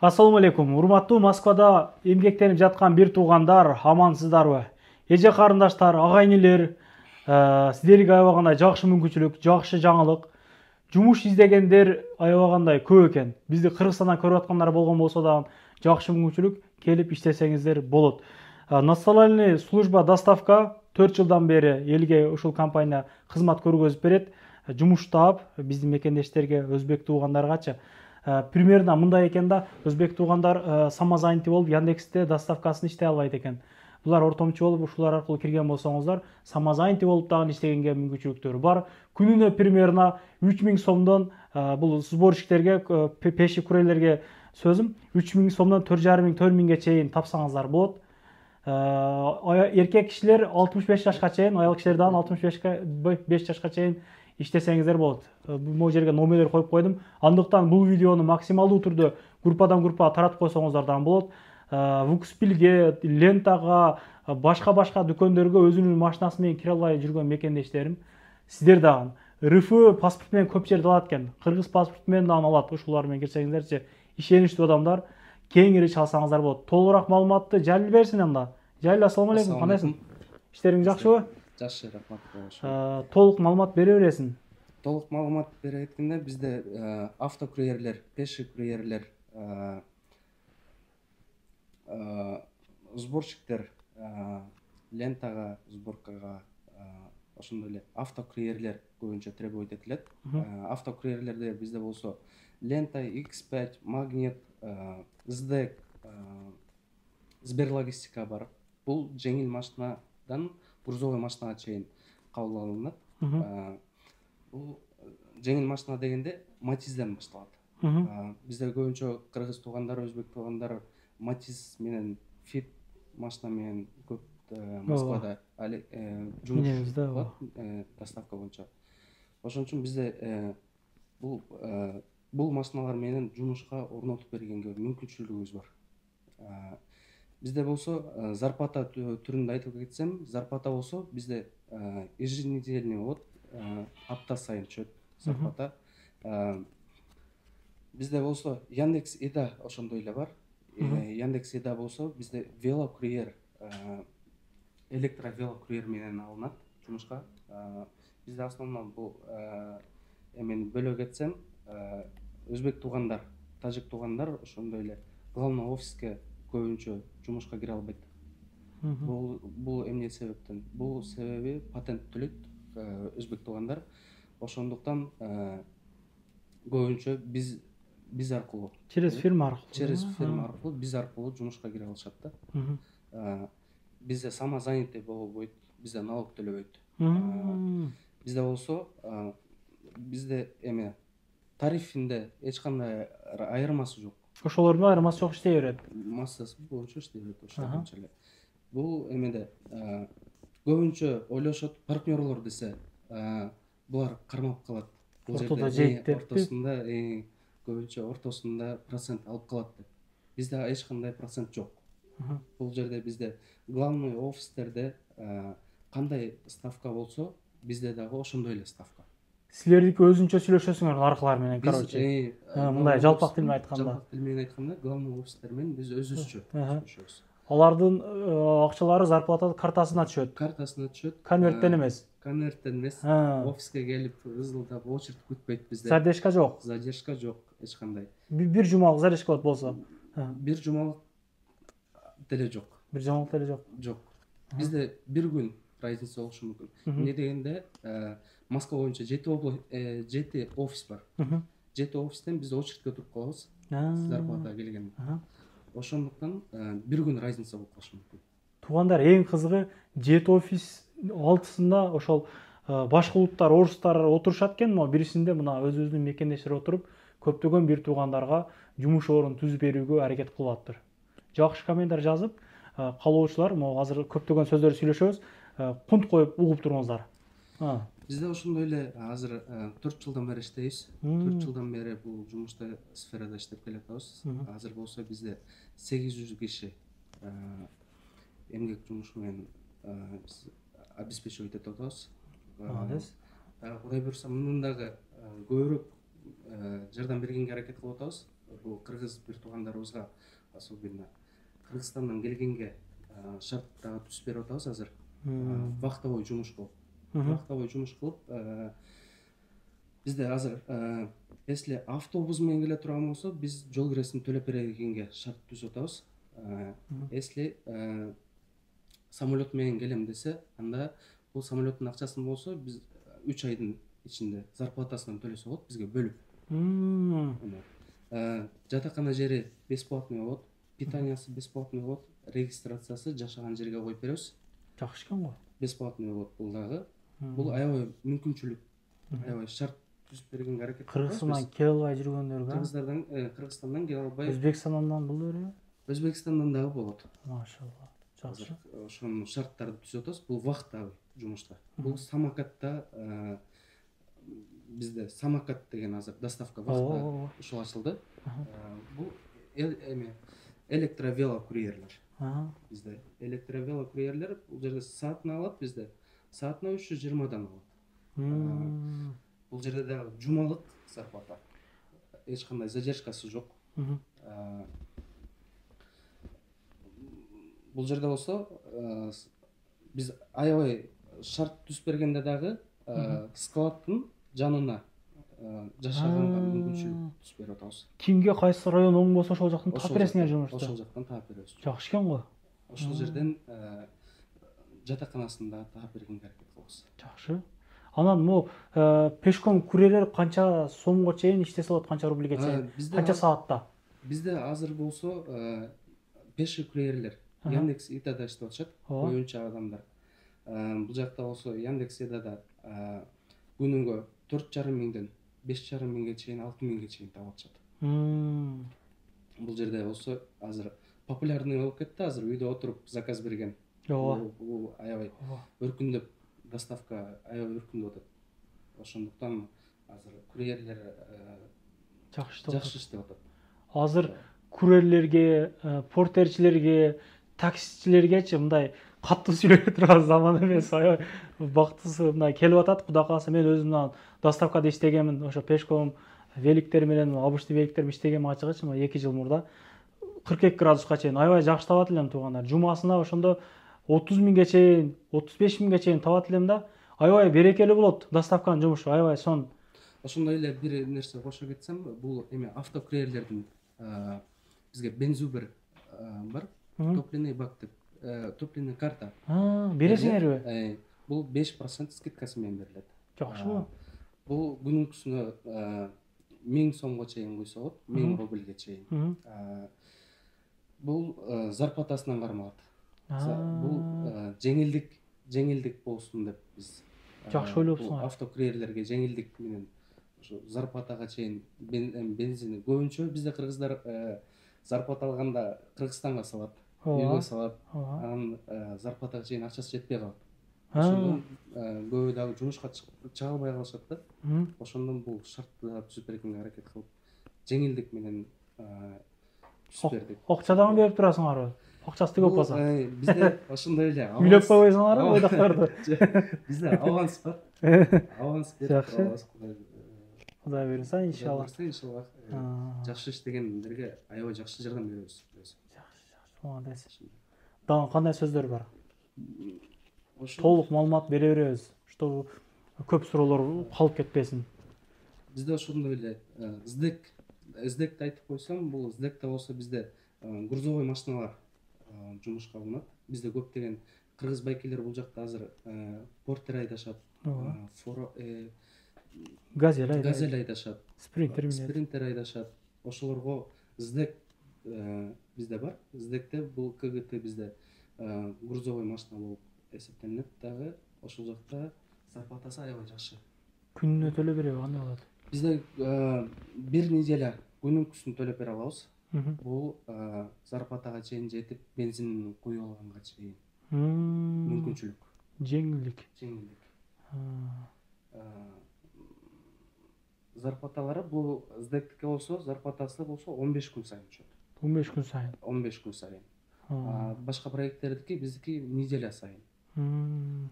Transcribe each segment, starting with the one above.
Ассаламу алейкум. Урматтуу Москвада эмгектенип жаткан бир туугандар, амансыздарбы? Эже карындаштар, агайнелер, сиздерге аябагандай жакшы мүмкүнчүлүк, жакшы жаңылык. Жумуш издегендер аябагандай көп экен. Бизди Кыргызстандан көрүп аткандар болгон болсо дагы жакшы мүмкүнчүлүк, келип иштесеңиздер болот. Национальный служба доставка 4 жылдан бери элге ушул компания кызмат көргөзүп берет. Жумуш таап, биздин мекендештерге, өзбек туугандаргачы. Примерно мындай экен да, өзбек туугандар самозанятый болуп, Яндексте доставкасын иштей албайт экен. Булар ортомчу болуп, ушулар аркылуу кирген болсоңуздар, самозанятый болуп дагы иштегенге мүмкүнчүлүктөр бар. Күнүнө примерно 3000 сомдон бул сборщиктерге, пеши курьерлерге сөзүм 3000 сомдон 4500-4000ге чейин тапсаңыздар болот. Эркек кишилер 65 жашка чейин, аял кишилер дагы 65 жашка чейин иштесеңиздер болот. Бул жерге номерлер коюп койдум. Андыктан бул видеону максималдуу түрдө группадан группага таратып койсоңуздар дагы болот. Вукспилге, Лентага, башка дүкөндөргө өзүнүн машинасы менен кире албай жүргөн мекендештерим, сиздер дагы РФ паспорт менен көп жерде алат экен. Кыргыз паспорт менен дагы алат. Ушулар менен кирсеңиздерчи, ишеничтүү адамдар, кеңири чалсаңыздар болот. Толугураак маалыматты Жалил берсин анда. Жалил, ассаламу алейкум, кандайсың? Иштериң жакшыбы? Жакшы, рахмат. Толук маалымат бере бересиң. Толук маалымат бере кеткенде бизде автокурьерлер, пеши курьерлер, сборщиктер, лентага, сборкага, ошондой эле автокурьерлер көбүнчө требовать этилет. Автокурьерлерде бизде болсо Лента, X5, Магнит, СДЭК, Сберлогистика бар. Бул жеңил машинадан грузовой машинага чейин кабыл алынат. Бул жеңил машина дегенде Матизден башталат. Бизде көбүнчө кыргыз туугандар, өзбек туугандар Матиз менен Фит машина менен көп Москвада жумуш кылат, доставка боюнча. Ошон үчүн бизде бул машиналар менен жумушка орнотуп бергенге мүмкүнчүлүгүбүз бар. Бизде болсо зарплата түрүндө айтып кетсем, зарплата болсо бизде еженедельный болот, апта сайын чөт зарплата. Бизде болсо Яндекс Еда ошондой эле бар. Яндекс Еда болсо бизде велокурьер, электровелокурьер менен алынат жумушка. Бизде основном бул эмени бөлө кетсем, өзбек туугандар, тажик туугандар ошондой эле главный офиске көбүнчө жумушка кире албайт. Бул эмне себептен? Бул себеби патент төлөйт өзбек туугандар. Ошондуктан көбүнчө биз аркылуу, Через фирма аркылуу биз аркылуу жумушка кире алышат да. Бизде самозанятый болбойт, бизде налог төлөбөйт. Бизде болсо бизде тарифинде эч кандай айырмасы жок. Ошолор менен айырмасы жок, иштей берет. Массасы боюнча иштей берет ошончо эле. Бул эмеде көбүнчө ойлошот, партнерлор десе, булар кармап калат. Ортодо жейт деп. Ортосунда көбүнчө ортосунда процент алып калат деп. Бизде эч кандай процент жок. Бул жерде бизде главный офистерде кандай ставка болсо, бизде дагы ошондой эле ставка. Силердики өзүнчө сүйлөшөсүңөр аркылар менен, короче. Мындай жалпак тил менен айтканда. Жалпак тил менен айтканда, главный офистер менен биз өзүбүзчө сүйлөшөбүз. Алардын акчалары зарплата картасына түшөт. Картасына түшөт. Конверттен эмес. Конверттен эмес. Офиске келип ызылдап очередь күтпөйт бизде. Задержка жок. Задержка жок, эч кандай. Бир жумалык задержка болот болсо. Бир жумалык деле жок. Бир жумалык деле жок. Жок. Бизде бир күн разница болушу мүмкүн. Эмне дегенде, Москва боюнча 7 офис бар. 7 офистен биз очередке туруп калабыз. Зарплата келгенде. Ошондуктан бир күн разница болуп калышы мүмкүн. Туугандар, эң кызыгы 7 офис 6сында ошол башка улуттар, орустар отурушат экен, но бирисинде мына өзүбүздүн мекендештер отуруп, көптөгөн бир туугандарга жумуш орун түзүп берүүгө аракет кылып атыптыр. Жакшы комментар жазып, каалоочулар, могу азыр көптөгөн сөздөрдү сүйлөшөбүз, кунт коюп угуп туруңуздар. Бизде ошондой эле азыр 4 жылдан бери иштейбиз. 4 жылдан бери бул жумушта сферада иштеп келатабыз. Азыр болсо бизде 800 киши эмгек жумушу менен обеспечивать этип атабыз. Кудай буюрса мындан дагы көбүрөөк жардам бергенге аракет кылып атабыз. бул кыргыз бир туугандарыбызга особенно Кыргызстандан келгенге шарт дагы түзүп берип атабыз азыр. Вактовой жумуш кылып. Вактовой жумуш кылып, бизде азыр если автобус менен келе турган болсо, биз жол киресин төлөп бергенге шарт түзүп атабыз. Если самолет менен келем десе, анда бул самолеттун акчасын болсо, биз 3 айдын ичинде зарплатасынан төлөсө болот, бизге бөлүп. Жатакана жери бесплатный болот, питаниясы бесплатный болот, регистрациясы жашаган жерге коюп беребиз. Жакшы экен го. Бесплатный болот бул дагы. Бул аябай мүмкүнчүлүк. Аябай шарт түзүп бергенге аракет кылабыз. Кыргызстандан келе албай жүргөндөргө. Кыргызстандан келе албай. Өзбекстандан бул береби? Өзбекстандан дагы болот. Машалла. Жакшы. Ошонун шарттарын түзүп атабыз. Бул вактовый жумушта. Бул самокатта бизде самокат деген азыр доставка вакта ушул ачылды. Бул электровелокурьерлер. Бизде электровелокурьерлер бул жерде саатына алат, бизде саатына 320 алат. Бул жерде дагы жумалык зарплата. Эч кандай задержкасы жок. Бул жерде болсо биз аябай шарт түзүп бергенде дагы складтын жанына жашаганга мүмкүнчүлүк түзүп берип атабыз. Кимге кайсы район оң болсо ошол жактан таап бересиңер жумушту. Ошол жактан таап беребиз. Жакшы экен го. Ошол жерден жатаканасында таап бергенге аракет кылабыз. Жакшы. Анан могу пешком курьерлер канча сомго чейин иштесе болот, канча рубльге чейин? Канча саатта? Бизде азыр болсо пеший курьерлер Яндекс Идада иштеп атышат, коюнчу адамдар. Бул жакта болсо Яндекс Идада күнүнгө 4,5 миңден 5,5 миңге чейин, 6 миңге чейин таап атышат. Бул жерде болсо азыр популярный болуп кетти, азыр үйдө отуруп заказ берген. Бул аябай өркүндөп, доставка аябай өркүндөп атат. Ошондуктан азыр курьерлер жакшы иштеп атат. Азыр курьерлерге, портерчилерге, таксичилергечи мындай катуу сүйлөй турган заман эмес, аябай бактысы мындай келип атат. Кудай кааласа мен өзүм доставкада иштегенмин, ошо пешком великтер менен, обычный великтер иштегенмин ачыгычы 2 жыл мурда. 42 градуска чейин аябай жакшы табат элем туугандар. Жумасына ошондо 30 миңге чейин, 35 миңге чейин табат элем да. Аябай берекелүү болот доставканын жумушу, аябай сон. Ошондой эле бир нерсе кошо кетсем, бул эме автокурьерлердин бизге бензубер бар, топливный бак деп, топливный карта. Бересиңерби? Бул 5% скидкасы менен берилет. Жакшы го. Бул күнүнкүсүнө 1000 сомго чейин куйса болот, 1000 рубльге чейин. Бул зарплатасынан кармалат. Бул жеңилдик болсун деп биз. Жакшы ойлопсуңар. Автокурьерлерге жеңилдик менен ошо зарплатага чейин бензин көбүнчө бизде кыргыздар зарплата алганда Кыргызстанга салат, үйгө салат. Анан зарплатага чейин акчасы жетпей калат. Ошондон көбү дагы жумушка чыга албай калышат да. Ошондон бул шартты түзүп бергенге аракет кылып, жеңилдик менен түзүп бердик. Акча дагы берип турасыңарбы? Акчасы көп болсо. Бизде ошондой эле. Үйлөп койсоңарбы ойдокторду? Бизде аванс бар. Аванс берип турабыз. Кудай буйруса, иншалла. Жакшы иштегендерге аябай жакшы жардам беребиз. Жакшы, молодец. Дагы кандай сөздөр бар? Толук маалымат бере беребиз, чтобы көп суроолор калып кетпесин. Бизде ошондой эле СДЭКти айтып койсом, бул СДЭКте болсо бизде грузовой машиналар жумушка алынат. Бизде көптөгөн кыргыз байкелер бул жакта азыр портер айдашат, газель айдашат, спринтер айдашат. Ошолорго СДЭК бизде бар. СДЭКте бул КГТ бизде грузовой машина болуп эсептелинет дагы. Ошол жакта зарплатасы аябай жакшы. Күнүнө төлөп береби, кандай болот? Бизде бир неделя күнүнкүсүн төлөп бере алабыз. Бул зарплатага чейин жетип, бензин куюп алганга чейин мүмкүнчүлүк. Жеңилдик. Зарплаталары бул СДЭКтике болсо, зарплатасы болсо 15 күн сайын түшөт. 15 күн сайын. 15 күн сайын. Башка проекттердики биздики неделя сайын.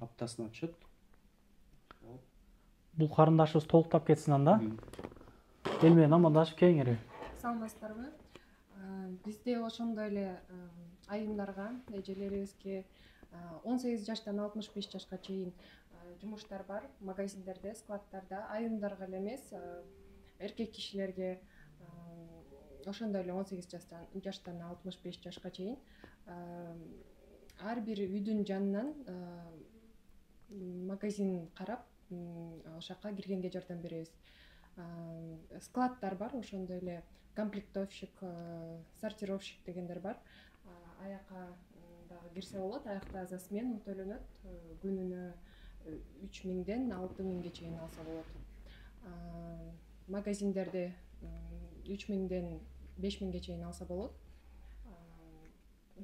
Аптасына түшөт. Бул карындашыбыз толуктап кетсин анда. Эл менен амандашып келиңер. саламатсыздарбы? Бизде ошондой эле айымдарга, эжелерибизге 18 жаштан 65 жашка чейин жумуштар бар, магазиндерде, складтарда, айымдарга эле эмес, эркек кишилерге ошондой эле 18 жаштан 65 жашка чейин ар бир үйдүн жанынан магазин карап, ошол жака киргенге жардам беребиз. Складтар бар, ошондой эле комплектовщик, сортировщик дегендер бар. Аяка дагы кирсе болот, аякта за смену төлөнөт, күнүнө 3000ден 6000ге чейин алса болот. Магазиндерде 3000ден 5000ге чейин алса болот.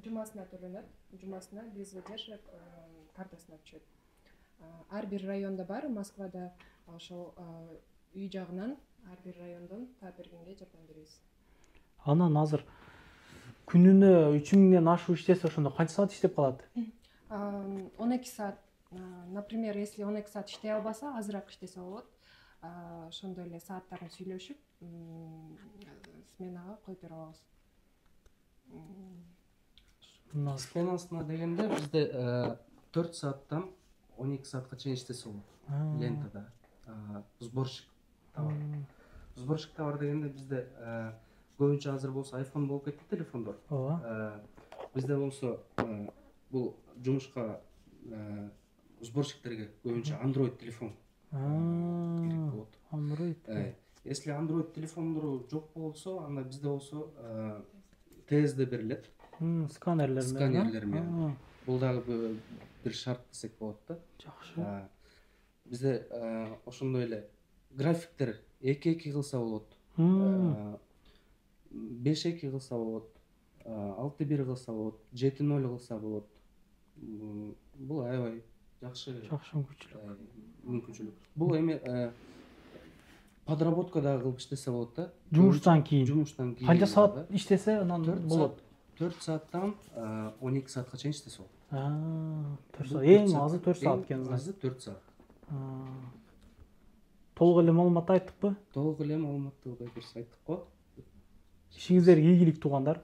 Жумасына төлөнөт, жумасына без задержек картасына түшөт. Ар бир районда бар, Москвада ошол үй жагынан ар бир райондон таап бергенге жардам беребиз. Анан азыр күнүнө 3000ден ашуу иштесе, ошондо канча саат иштеп калат? 12 саат. Например, если 12 саат иштей албаса, азыраак иштесе болот. Ошондой эле сааттарын сүйлөшүп, сменага коюп берип алабыз. Сменасына дегенде бизде 4 сааттан 12 саатка чейин иштесе болот. Лентада сборщик товар. Сборщик товар дегенде бизде көбүнчө азыр болсо iPhone болуп кетти телефондор. Бизде болсо бул жумушка сборщиктерге көбүнчө Android телефон керек болот. Android. Если Android телефондору жок болсо, анда бизде болсо ТСД берилет. Сканерлер менен. Бул дагы бир шарт десек болот да. Жакшы. Бизде ошондой эле графиктер 2-2 кылса болот. 5-2 кылса болот. 6-1 кылса болот. 7-0 кылса болот. Бул аябай жакшы мүмкүнчүлүк. Бул эми подработка дагы кылып иштесе болот да. Жумуштан кийин. Канча саат да. иштесе, анан болот? 4 сааттан 12 саатка чейин иштесе болот. 4 саат. Эң азы 4 саат экен. Азы 4 саат. Толук эле маалымат айттыкпы? Толук эле маалыматты дұрыс айттык го. Ишиңиздерге ийгилик туугандар.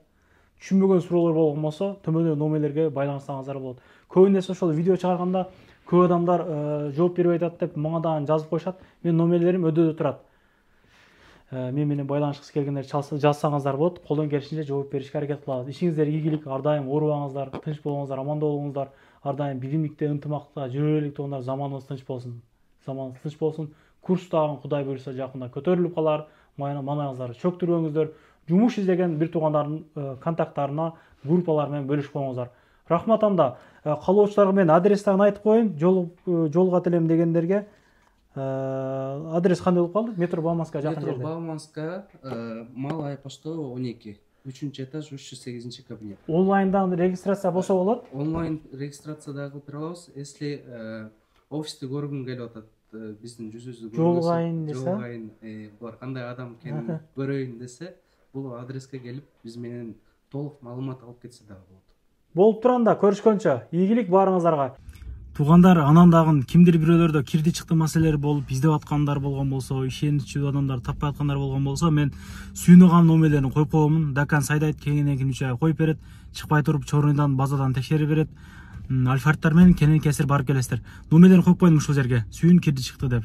Түшүнбөгөн суроолор болгон болсо, төмөндө номерлерге байланышсаңыздар болот. Көбүнесе ошол видео чыгарганда көп адамдар жооп бербей атат деп мага дагы жазып коюшат. Менин номерлерим өдөдө турат. Мен менен байланышкысы келгендер жазсаңыздар болот. Колдон келишинче жооп беришке аракет кылабыз. Ишиңиздерге ийгилик, ар дайым оорубаңыздар, тынч болуңуздар, аманда болуңуздар. Ар дайым биримдикте, ынтымакта жүрө элек туугандар, заманыбыз тынч болсун. Заманыбыз тынч болсун. Курстагы Кудай буйрса жакында көтөрүлүп калар. Манайыңыздарды чөктүрбөңүздөр. Жумуш издеген бир туугандардын контакттарына, группалар менен бөлүшүп коюңуздар. Рахмат анда. Калоочуларга мен адрестерин айтып коеюн. Жолуга телем дегендерге. Адрес кандай болуп калды? Метро Бауманская жакын жерде. Метро Бауманская, Малая почта 12. 3-чү этаж, 308 кабинет. Онлайндан регистрация болсо болот? Онлайн регистрация дагы кылып бере алабыз. Если офисти көргүң келип атат, биздин жүзүбүздү жолугайын десе, жолугайын, булар кандай адам экенин көрөйүн десе, бул адреске келип биз менен толук маалымат алып кетсе дагы болот. Болуп турганда көрүшкөнчө ийгилик баарыңыздарга. Туугандар, анан дагы кимдир бирөөлөрдө кирди чыкты маселелер болуп, издеп аткандар болгон болсо, ишеничүү адамдар таппай аткандар болгон болсо, мен сүйүнөган номерлерин коюп коемун. Дакан Сайдайт кеңинен 3 ай коюп берет, чыкпай туруп чорундан базадан текшерип берет. Альфардтар менен кенен кесир барып келесиздер. Номерлерин коюп коюм ушул жерге. Сүйүн кирди чыкты деп.